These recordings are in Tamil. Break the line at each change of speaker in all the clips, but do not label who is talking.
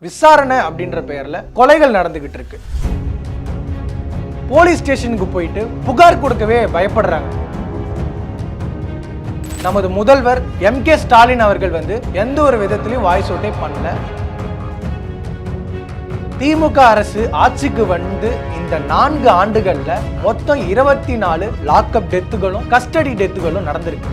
விசாரணை அப்படின்ற பெயர்ல கொலைகள் நடந்துகிட்டு இருக்கு. போலீஸ் ஸ்டேஷனுக்கு போயிட்டு புகார் கொடுக்கவே பயப்படுறாங்க. நமது முதல்வர் MK ஸ்டாலின் அவர்கள் எந்த ஒரு விதத்திலையும் வாய்ஸ் அவுட்டே பண்ணல. திமுக அரசு ஆட்சிக்கு இந்த 4 ஆண்டுகள்ல மொத்தம் 24 லாக்அப் டெத்துகளும் கஸ்டடி டெத்துகளும் நடந்திருக்கு.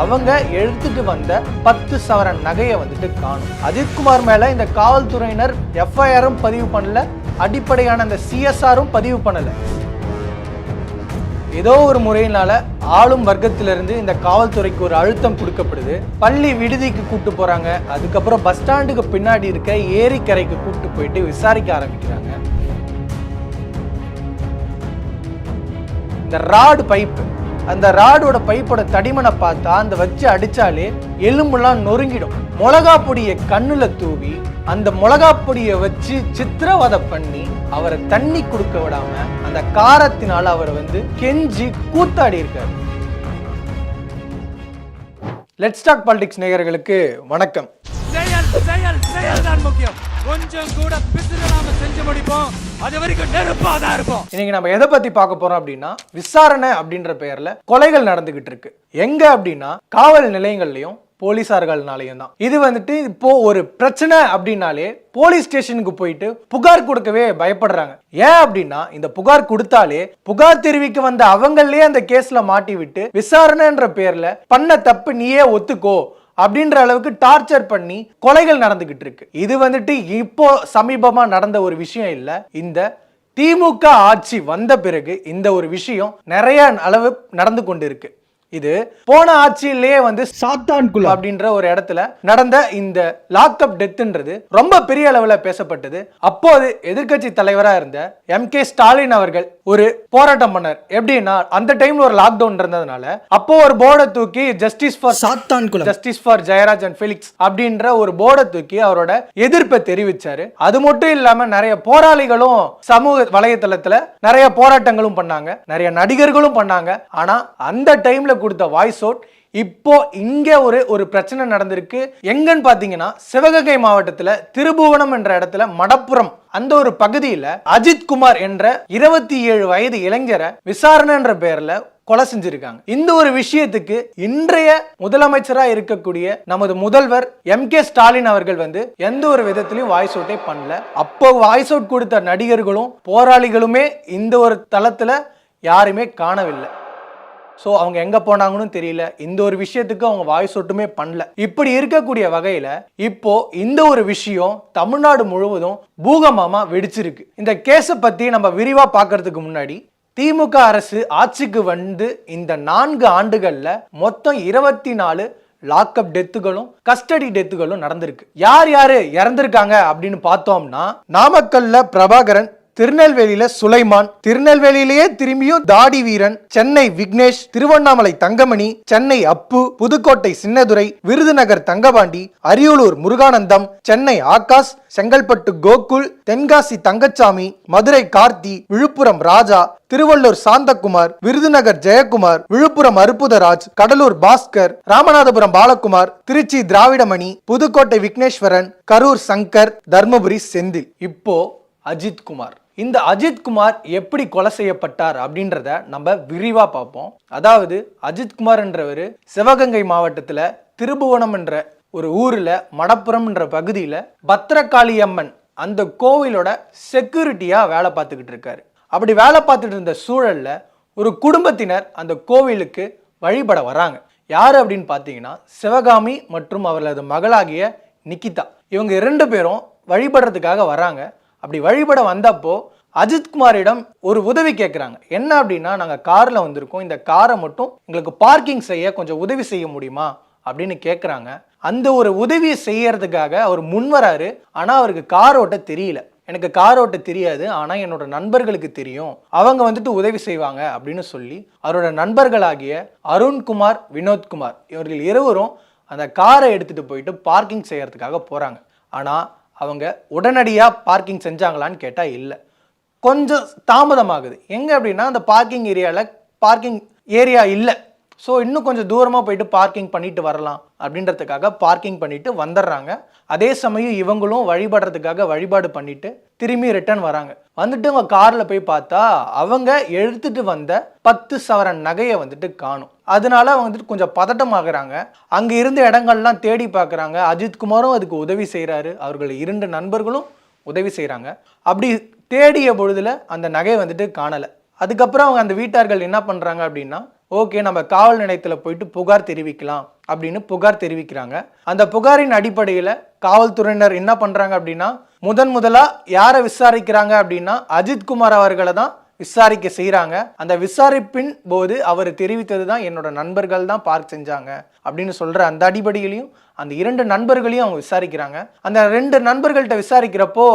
அவங்க எடுத்துட்டு வந்த 10 சவரன் நகையை காணும். அஜித்குமார் மேல இந்த காவல்துறையினர் FIR-ம் பதிவு பண்ணல, அடிப்படையான அந்த CSR-ம் பதிவு பண்ணல. ஏதோ ஒரு முறையினால ஆளும் வர்க்கத்திலிருந்து இந்த காவல்துறைக்கு ஒரு அழுத்தம் கொடுக்கப்படுது. பள்ளி விடுதிக்கு கூட்டு போறாங்க. அதுக்கப்புறம் பஸ் ஸ்டாண்டுக்கு பின்னாடி இருக்க ஏரிக்கரைக்கு கூட்டு போயிட்டு விசாரிக்க ஆரம்பிக்கிறாங்க. இந்த ராடு பைப்பு, அந்த ராடோட பைப்போட தடிமனை பார்த்தா அந்த வச்சு அடிச்சாலே எலும்புலாம் நொறுங்கிடும். மிளகா பொடியை கண்ணுல தூவி அந்த மிளகா பொடியை வச்சு சித்திரவதை பண்ணி அவரை தண்ணி கொடுக்க விடாம அந்த காரத்தினால அவர் கெஞ்சி கூத்தாடி இருக்காரு. லெட்ஸ் டாக் பாலிடிக்ஸ் நேயர்களுக்கு வணக்கம்.
செயல் தான் முக்கியம். கொஞ்சம் கூட பிசுறாம செஞ்சு முடிப்போம். அது வரைக்கும் நெருப்பாதா இருப்போம்.
இன்னைக்கு நம்ம எதை பத்தி பார்க்க போறோம் அப்படின்னா, விசாரணை அப்படின்ற பெயர்ல கொலைகள் நடந்துகிட்டு இருக்கு. எங்க அப்படின்னா காவல் நிலையங்கள்லயும் போலீசார்கள்னாலையும் தான். இது இப்போ ஒரு பிரச்சனை அப்படின்னாலே போலீஸ் ஸ்டேஷனுக்கு போயிட்டு புகார் கொடுக்கவே பயப்படுறாங்க. ஏன் அப்படின்னா இந்த புகார் கொடுத்தாலே புகார் தெரிவிக்க வந்த அவங்களே அந்த கேஸ்ல மாட்டி விட்டு விசாரணைன்ற பேர்ல பண்ண தப்பு நீயே ஒத்துக்கோ அப்படின்ற அளவுக்கு டார்ச்சர் பண்ணி கொலைகள் நடந்துகிட்டு இருக்கு. இது இப்போ சமீபமா நடந்த ஒரு விஷயம் இல்ல. இந்த திமுக ஆட்சி வந்த பிறகு இந்த ஒரு விஷயம் நிறைய அளவு நடந்து கொண்டு இருக்கு. இது போன ஆட்சியிலேயே சாத்தான்குளம் அப்படின்ற ஒரு இடத்துல நடந்த இந்த லாக்அப் டெத்ன்றது ரொம்ப பெரிய அளவுல பேசப்பட்டது. அப்போது எதிர்கட்சி தலைவரா இருந்த MK ஸ்டாலின் அவர்கள் ஒரு போராட்டம் பண்ணார். எப்படின்னா அந்த டைம்ல ஒரு லாக்டவுன் இருந்ததுனால அப்போ ஒரு போர்டை தூக்கி justice for Sathankulam, justice for Jayaraj and Felix அப்படின்ற ஒரு போர்டை தூக்கி அவரோட எதிர்ப்பை தெரிவிச்சாரு. அது மட்டும் இல்லாம நிறைய போராளிகளும் சமூக வலைதளத்துல நிறைய போராட்டங்களும் பண்ணாங்க, நிறைய நடிகர்களும் பண்ணாங்க. ஆனா அந்த டைம்ல கொடுத்த வாய்ஸ் அவுட் இப்போ இங்க ஒரு பிரச்சனை நடந்திருக்கு. எங்கன்னு பாத்தீங்கன்னா சிவகங்கை மாவட்டத்துல திருபுவனம் என்ற இடத்துல மடப்புறம் அந்த ஒரு பகுதியில அஜித்குமார் என்ற 27 வயது இளைஞரை விசாரணை என்ற பெயர்ல கொலை செஞ்சிருக்காங்க. இந்த ஒரு விஷயத்துக்கு இன்றைய முதலமைச்சரா இருக்கக்கூடிய நமது முதல்வர் MK ஸ்டாலின் அவர்கள் எந்த ஒரு விதத்திலையும் வாய்ஸ் அவுட்டே பண்ணல. அப்போ வாய்ஸ் அவுட் கொடுத்த நடிகர்களும் போராளிகளுமே இந்த ஒரு தளத்துல யாருமே காணவில்லை. ஸோ அவங்க எங்க போனாங்கன்னு தெரியல. இந்த ஒரு விஷயத்துக்கு அவங்க வாய்ஸ் அவுட்டுமே பண்ணல. இப்படி இருக்கக்கூடிய வகையில இப்போ இந்த ஒரு விஷயம் தமிழ்நாடு முழுவதும் பூகம்பமா வெடிச்சிருக்கு. இந்த கேஸை பத்தி நம்ம விரிவா பார்க்கறதுக்கு முன்னாடி, திமுக அரசு ஆட்சிக்கு இந்த 4 ஆண்டுகள்ல மொத்தம் 24 லாக்அப் டெத்துகளும் கஸ்டடி டெத்துகளும் நடந்திருக்கு. யார் யாரு இறந்திருக்காங்க அப்படின்னு பார்த்தோம்னா, நாமக்கல்ல பிரபாகரன், திருநெல்வேலியில சுலைமான், திருநெல்வேலியிலேயே திரும்பியும் தாடி வீரன், சென்னை விக்னேஷ், திருவண்ணாமலை தங்கமணி, சென்னை அப்பு, புதுக்கோட்டை சின்னதுரை, விருதுநகர் தங்கபாண்டி, அரியலூர் முருகானந்தம், சென்னை ஆகாஷ், செங்கல்பட்டு கோகுல், தென்காசி தங்கச்சாமி, மதுரை கார்த்தி, விழுப்புரம் ராஜா, திருவள்ளூர் சாந்தகுமார், விருதுநகர் ஜெயக்குமார், விழுப்புரம் அற்புதராஜ், கடலூர் பாஸ்கர், ராமநாதபுரம் பாலகுமார், திருச்சி திராவிடமணி, புதுக்கோட்டை விக்னேஸ்வரன், கரூர் சங்கர், தர்மபுரி செந்தில். இப்போ அஜித்குமார், இந்த அஜித்குமார் எப்படி கொலை செய்யப்பட்டார் அப்படின்றத நம்ம விரிவா பார்ப்போம். அதாவது அஜித்குமார் என்றவர் சிவகங்கை மாவட்டத்துல திருபுவனம் என்ற ஒரு ஊர்ல மடப்புறம் என்ற பகுதியில பத்திரகாளி அம்மன் அந்த கோவிலோட செக்யூரிட்டியா வேலை பார்த்துக்கிட்டு இருக்காரு. அப்படி வேலை பார்த்துட்டு இருந்த சூழல்ல ஒரு குடும்பத்தினர் அந்த கோவிலுக்கு வழிபட வராங்க. யாரு அப்படின்னு பார்த்தீங்கன்னா சிவகாமி மற்றும் அவர்களது மகளாகிய நிக்கிதா. இவங்க 2 பேரும் வழிபடுறதுக்காக வராங்க. அப்படி வழிபட வந்தப்போ அஜித்குமாரிடம் ஒரு உதவி கேட்குறாங்க. என்ன அப்படின்னா, நாங்கள் காரில் வந்திருக்கோம், இந்த காரை மட்டும் எங்களுக்கு பார்க்கிங் செய்ய கொஞ்சம் உதவி செய்ய முடியுமா அப்படின்னு கேட்குறாங்க. அந்த ஒரு உதவியை செய்யறதுக்காக அவர் முன்வராரு. ஆனால் அவருக்கு கார் ஓட்ட தெரியல. எனக்கு கார் ஓட்ட தெரியாது, ஆனால் என்னோட நண்பர்களுக்கு தெரியும், அவங்க உதவி செய்வாங்க அப்படின்னு சொல்லி அவரோட நண்பர்களாகிய அருண்குமார், வினோத்குமார் இவர்கள் இருவரும் அந்த காரை எடுத்துகிட்டு போயிட்டு பார்க்கிங் செய்யறதுக்காக போகிறாங்க. ஆனால் அவங்க உடனடியாக பார்க்கிங் செஞ்சாங்களான்னு கேட்டால் இல்லை, கொஞ்சம் தாமதமாகுது. எங்கே அப்படின்னா அந்த பார்க்கிங் ஏரியா இல்லை, ஸோ இன்னும் கொஞ்சம் தூரமாக போயிட்டு பார்க்கிங் பண்ணிட்டு வரலாம் அப்படின்றதுக்காக பார்க்கிங் பண்ணிட்டு வந்துடுறாங்க. அதே சமயம் இவங்களும் வழிபடுறதுக்காக வழிபாடு பண்ணிட்டு திரும்பி ரிட்டர்ன் வராங்க. வந்துட்டு அவங்க காரில் போய் பார்த்தா அவங்க எடுத்துட்டு வந்த 10 சவரன் நகையை வந்துட்டு காணும். அதனால அவங்க வந்துட்டு கொஞ்சம் பதட்டமாகறாங்க. அங்கே இருந்த இடங்கள்லாம் தேடி பார்க்குறாங்க. அஜித்குமாரும் அதுக்கு உதவி செய்கிறாரு. அவர்கள் 2 நண்பர்களும் உதவி செய்கிறாங்க. அப்படி தேடிய பொழுதுல அந்த நகை வந்துட்டு காணலை. அதுக்கப்புறம் அவங்க அந்த வீட்டார்கள் என்ன பண்ணுறாங்க அப்படின்னா, ஓகே நம்ம காவல் நிலையத்தில் போயிட்டு புகார் தெரிவிக்கலாம் அப்படின்னு புகார் தெரிவிக்கிறாங்க. அந்த புகாரின் அடிப்படையில் காவல்துறையினர் என்ன பண்ணுறாங்க அப்படின்னா, முதலா யாரை விசாரிக்கிறாங்க அப்படின்னா அஜித்குமார் அவர்களை தான் விசாரிக்க செய்கிறாங்க. அந்த விசாரிப்பின் போது அவர் தெரிவித்தது தான் என்னோட நண்பர்கள் தான் பார்க் செஞ்சாங்க அப்படின்னு சொல்கிற அந்த அடிப்படையிலையும் அந்த 2 நண்பர்களையும் அவங்க விசாரிக்கிறாங்க. அந்த 2 நண்பர்கள்ட்ட விசாரிக்கிறப்போ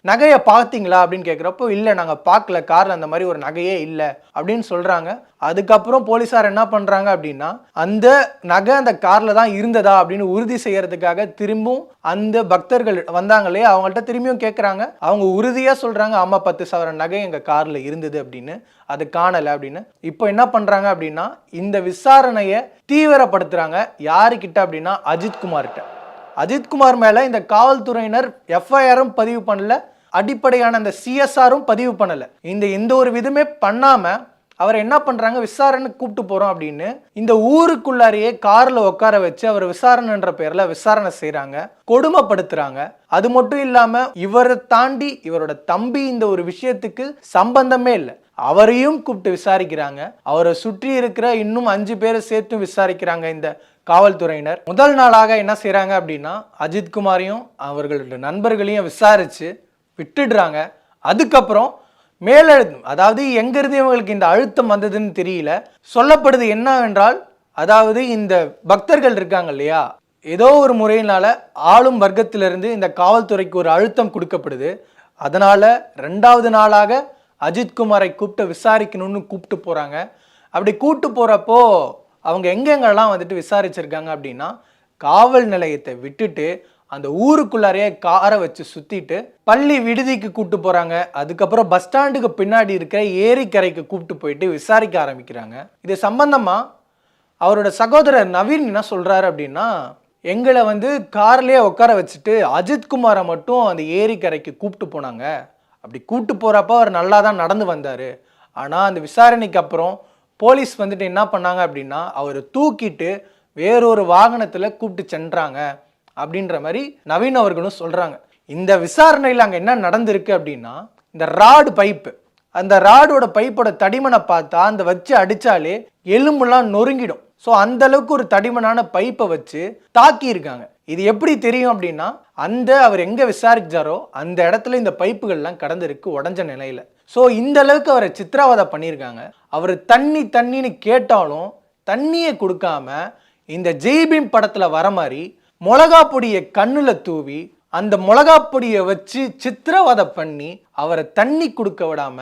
நகையை பார்த்தீங்களா அப்படின்னு கேட்குறப்போ இல்லை நாங்கள் பார்க்கல, காரில் அந்த மாதிரி ஒரு நகையே இல்லை அப்படின்னு சொல்கிறாங்க. அதுக்கப்புறம் போலீஸார் என்ன பண்ணுறாங்க அப்படின்னா, அந்த நகை அந்த காரில் தான் இருந்ததா அப்படின்னு உறுதி செய்யறதுக்காக திரும்பவும் அந்த பக்தர்கள் வந்தாங்களே அவங்கள்ட்ட திரும்பியும் கேட்குறாங்க. அவங்க உறுதியாக சொல்கிறாங்க, ஆமாம் 10 சவரன் நகை எங்கள் காரில் இருந்தது அப்படின்னு, அது காணலை அப்படின்னு. இப்போ என்ன பண்ணுறாங்க அப்படின்னா, இந்த விசாரணையை தீவிரப்படுத்துகிறாங்க. யாருக்கிட்ட அப்படின்னா அஜித்குமார்கிட்ட. அஜித்குமார் மேலே இந்த காவல்துறையினர் எஃப்ஐஆரும் பதிவு பண்ணல, அடிப்படையான அந்த சிஎஸ்ஆரும் பதிவு பண்ணலை. இந்த எந்த ஒரு விதமே பண்ணாமல் அவர் என்ன பண்ணுறாங்க, விசாரணை கூப்பிட்டு போகிறோம் அப்படின்னு இந்த ஊருக்குள்ளாரையே காரில் உட்கார வச்சு அவர் விசாரணைன்ற பேரில் விசாரணை செய்கிறாங்க, கொடுமைப்படுத்துகிறாங்க. அது மட்டும் இல்லாமல் இவரை தாண்டி இவரோட தம்பி இந்த ஒரு விஷயத்துக்கு சம்பந்தமே இல்லை, அவரையும் கூப்பிட்டு விசாரிக்கிறாங்க. அவரை சுற்றி இருக்கிற இன்னும் 5 பேரை சேர்த்து விசாரிக்கிறாங்க இந்த காவல்துறையினர். முதல் நாளாக என்ன செய்கிறாங்க அப்படின்னா, அஜித்குமாரையும் அவர்களோட நண்பர்களையும் விசாரித்து விட்டுடுறாங்க. அதுக்கப்புறம் மேலெழுத்தும், அதாவது எங்கிருந்து இவங்களுக்கு இந்த அழுத்தம் வந்ததுன்னு தெரியல. சொல்லப்படுது என்னவென்றால், அதாவது இந்த பக்தர்கள் இருக்காங்க இல்லையா, ஏதோ ஒரு முறையினால ஆளும் வர்க்கத்திலிருந்து இந்த காவல்துறைக்கு ஒரு அழுத்தம் கொடுக்கப்படுது. அதனால 2வது நாளாக அஜித்குமாரை கூப்பிட்டு விசாரிக்கணும்னு கூப்பிட்டு போகிறாங்க. அப்படி கூப்பிட்டு போகிறப்போ அவங்க எங்கெங்கெல்லாம் வந்துட்டு விசாரிச்சிருக்காங்க அப்படின்னா, காவல் நிலையத்தை விட்டுட்டு அந்த ஊருக்குள்ளாரையே காரை வச்சு சுற்றிட்டு பள்ளி விடுதிக்கு கூப்பிட்டு போகிறாங்க. அதுக்கப்புறம் பஸ் ஸ்டாண்டுக்கு பின்னாடி இருக்கிற ஏரிக்கரைக்கு கூப்பிட்டு போயிட்டு விசாரிக்க ஆரம்பிக்கிறாங்க. இது சம்பந்தமாக அவரோட சகோதரர் நவீன் என்ன சொல்கிறாரு அப்படின்னா, எங்களை வந்து கார்லேயே உட்கார வச்சுட்டு அஜித்குமாரை மட்டும் அந்த ஏரிக்கரைக்கு கூப்பிட்டு போனாங்க. அப்படி கூப்பிட்டு போகிறப்ப அவர் நல்லா தான் நடந்து வந்தார். ஆனால் அந்த விசாரணைக்கு அப்புறம் போலீஸ் வந்துட்டு என்ன பண்ணாங்க அப்படின்னா, அவரை தூக்கிட்டு வேறொரு வாகனத்தில் கூப்பிட்டு சென்றாங்க அப்படின்ற மாதிரி நவீன் அவர்களும் சொல்கிறாங்க. இந்த விசாரணையில் அங்கே என்ன நடந்திருக்கு அப்படின்னா, இந்த ராடு பைப்பு, அந்த ராடோட பைப்போட தடிமனை பார்த்தா அந்த வச்சு அடித்தாலே எலும்புலாம் நொறுங்கிடும். ஸோ அந்த அளவுக்கு ஒரு தடிமனான பைப்பை வச்சு தாக்கியிருக்காங்க. இது எப்படி தெரியும் அப்படின்னா, அந்த அவர் எங்கே விசாரிச்சாரோ அந்த இடத்துல இந்த பைப்புகள்லாம் கடந்திருக்கு உடஞ்ச நிலையில். ஸோ இந்த அளவுக்கு அவரை சித்திரவதை பண்ணியிருக்காங்க. அவர் தண்ணின்னு கேட்டாலும் தண்ணியை கொடுக்காம இந்த ஜெய்பீம் படத்தில் வர மாதிரி மிளகா பொடியை கண்ணில் தூவி அந்த மிளகா பொடியை வச்சு சித்திரவதை பண்ணி அவரை தண்ணி கொடுக்க விடாம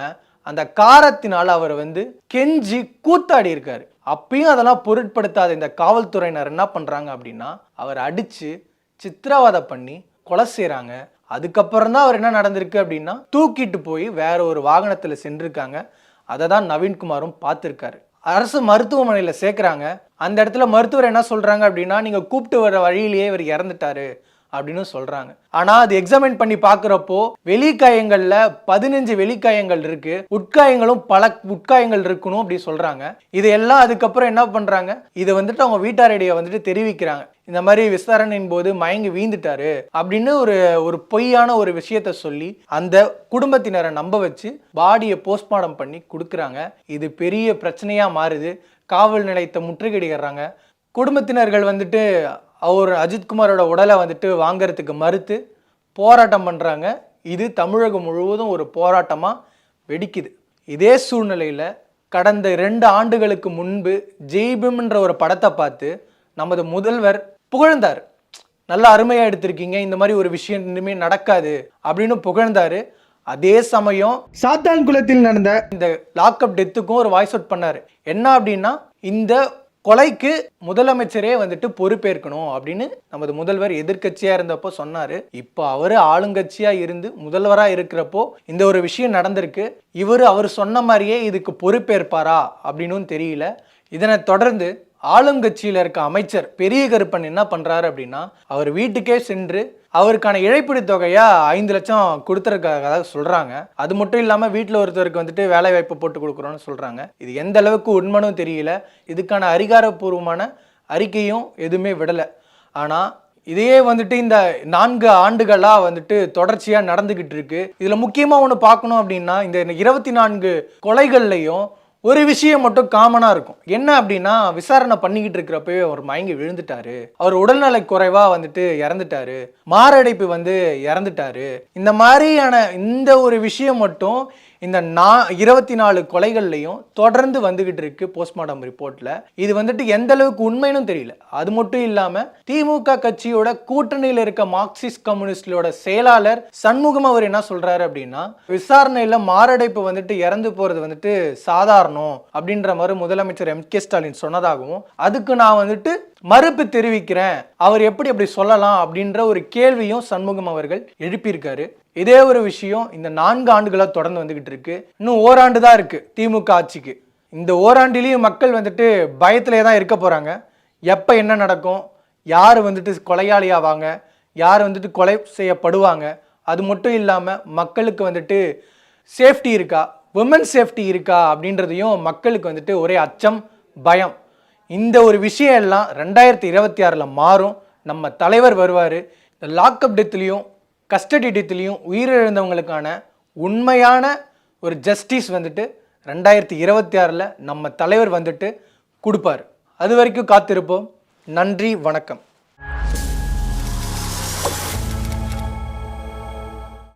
அந்த காரத்தினால் அவர் வந்து கெஞ்சி கூத்தாடி இருக்காரு. அப்பயும் அதெல்லாம் பொருட்படுத்தாத இந்த காவல்துறையினர் என்ன பண்ணுறாங்க அப்படின்னா, அவர் அடித்து சித்திரவதை பண்ணி கொலை செய்கிறாங்க. அதுக்கப்புறம் தான் அவர் என்ன நடந்திருக்கு அப்படின்னா, தூக்கிட்டு போய் வேற ஒரு வாகனத்தில் சென்றிருக்காங்க. அதை தான் நவீன்குமாரும் பார்த்துருக்காரு. அரசு மருத்துவமனையில் சேர்க்குறாங்க. அந்த இடத்துல மருத்துவர் என்ன சொல்கிறாங்க அப்படின்னா, நீங்கள் கூப்பிட்டு வர வழியிலேயே இவர் இறந்துட்டாரு அப்படின்னு சொல்கிறாங்க. ஆனால் அது எக்ஸாமின் பண்ணி பார்க்குறப்போ வெளிக்காயங்களில் 15 வெளிக்காயங்கள் இருக்குது, உட்காயங்களும் பல உட்காயங்கள் இருக்கணும் அப்படி சொல்கிறாங்க. இதையெல்லாம் அதுக்கப்புறம் என்ன பண்ணுறாங்க, இதை வந்துட்டு அவங்க வீட்டாரிடையே வந்துட்டு தெரிவிக்கிறாங்க. இந்த மாதிரி விசாரணையின் போது மயங்கி வீழ்ந்துட்டாரு அப்படின்னு ஒரு பொய்யான ஒரு விஷயத்த சொல்லி அந்த குடும்பத்தினரை நம்ப வச்சு பாடியை போஸ்ட்மார்ட்டம் பண்ணி கொடுக்குறாங்க. இது பெரிய பிரச்சனையாக மாறுது. காவல் நிலையத்தை முற்றுகையிடுறாங்க. குடும்பத்தினர்கள் வந்துட்டு அவர் அஜித்குமாரோட உடலை வந்துட்டு வாங்கிறதுக்கு மறுத்து போராட்டம் பண்ணுறாங்க. இது தமிழகம் முழுவதும் ஒரு போராட்டமாக வெடிக்குது. இதே சூழ்நிலையில் கடந்த 2 ஆண்டுகளுக்கு முன்பு ஜெய்பீம்ன்ற ஒரு படத்தை பார்த்து நமது முதல்வர் புகழ்ந்தார். நல்லா அருமையாக எடுத்திருக்கீங்க, இந்த மாதிரி ஒரு விஷயம் இனிமேல் நடக்காது அப்படின்னு புகழ்ந்தார். அதே சமயம் சாத்தான்குளத்தில் நடந்த இந்த லாக்அப் டெத்துக்கும் ஒரு வாய்ஸ் அவுட் பண்ணார். என்ன அப்படின்னா, இந்த கொலைக்கு முதலமைச்சரே வந்துட்டு பொறுப்பேற்கணும் அப்படின்னு நமது முதல்வர் எதிர்கட்சியா இருந்தப்போ சொன்னாரு. இப்போ அவரு ஆளுங்கட்சியா இருந்து முதல்வரா இருக்கிறப்போ இந்த ஒரு விஷயம் நடந்திருக்கு. அவர் சொன்ன மாதிரியே இதுக்கு பொறுப்பேற்பாரா அப்படின்னு தெரியல. இதனை தொடர்ந்து ஆளுங்கட்சியில் இருக்க அமைச்சர் பெரிய கருப்பன் என்ன பண்றாரு அப்படின்னா, அவர் வீட்டுக்கே சென்று அவருக்கான இழப்பீடு தொகையா 5 லட்சம் கொடுத்துருக்காக சொல்றாங்க. அது மட்டும் இல்லாம வீட்டில் ஒருத்தருக்கு வந்துட்டு வேலை வாய்ப்பு போட்டு கொடுக்குறோன்னு சொல்றாங்க. இது எந்த அளவுக்கு உண்மைனும் தெரியல. இதுக்கான அதிகாரப்பூர்வமான அறிக்கையும் எதுவுமே விடல. ஆனா இதையே வந்துட்டு இந்த 4 ஆண்டுகளா வந்துட்டு தொடர்ச்சியா நடந்துகிட்டு இருக்கு. இதுல முக்கியமா ஒன்று பார்க்கணும் அப்படின்னா, இந்த 24 கொலைகள்லையும் ஒரு விஷயம் மட்டும் காமனா இருக்கும். என்ன அப்படின்னா, விசாரணை பண்ணிக்கிட்டு இருக்கிறப்பவே அவர் மயங்கி விழுந்துட்டாரு, அவர் உடல்நலை குறைவா வந்துட்டு இறந்துட்டாரு, மாரடைப்பு இறந்துட்டாரு. இந்த மாதிரியான இந்த ஒரு விஷயம் மட்டும் இந்த 24 கொலைகள்லையும் தொடர்ந்து வந்துகிட்டு இருக்கு போஸ்ட்மார்டம் ரிப்போர்ட்ல. இது வந்துட்டு எந்த அளவுக்கு உண்மைன்னு தெரியல. அது மட்டும் இல்லாம திமுக கட்சியோட கூட்டணியில் இருக்க மார்க்சிஸ்ட் கம்யூனிஸ்டோட செயலாளர் சண்முகம் அவர் என்ன சொல்றாரு அப்படின்னா, விசாரணையில மாரடைப்பு இறந்து போறது சாதாரணம் அப்படின்ற மாதிரி முதலமைச்சர் M.K. ஸ்டாலின் சொன்னதாகவும், அதுக்கு நான் மறுப்பு தெரிவிக்கிறேன், அவர் எப்படி அப்படி சொல்லலாம் அப்படின்ற ஒரு கேள்வியும் சண்முகம் அவர்கள் எழுப்பியிருக்காரு. இதே ஒரு விஷயம் இந்த 4 ஆண்டுகளாக தொடர்ந்து வந்துகிட்டு இருக்கு. இன்னும் ஓராண்டு தான் இருக்கு திமுக ஆட்சிக்கு. இந்த ஓராண்டிலையும் மக்கள் பயத்திலே தான் இருக்க போறாங்க. எப்போ என்ன நடக்கும், யார் கொலையாளி ஆவாங்க, யார் கொலை செய்யப்படுவாங்க, அது மட்டும் இல்லாமல் மக்களுக்கு சேஃப்டி இருக்கா, விமன் சேஃப்டி இருக்கா அப்படின்றதையும் மக்களுக்கு ஒரே அச்சம், பயம். இந்த ஒரு விஷயம் எல்லாம் 2026 மாறும். நம்ம தலைவர் வருவார். இந்த லாக்அப் டெத்லையும் கஸ்டடி டெத்லையும் உயிரிழந்தவங்களுக்கான உண்மையான ஒரு ஜஸ்டிஸ் 2026 நம்ம தலைவர் கொடுப்பார். அது வரைக்கும் காத்திருப்போம். நன்றி, வணக்கம்.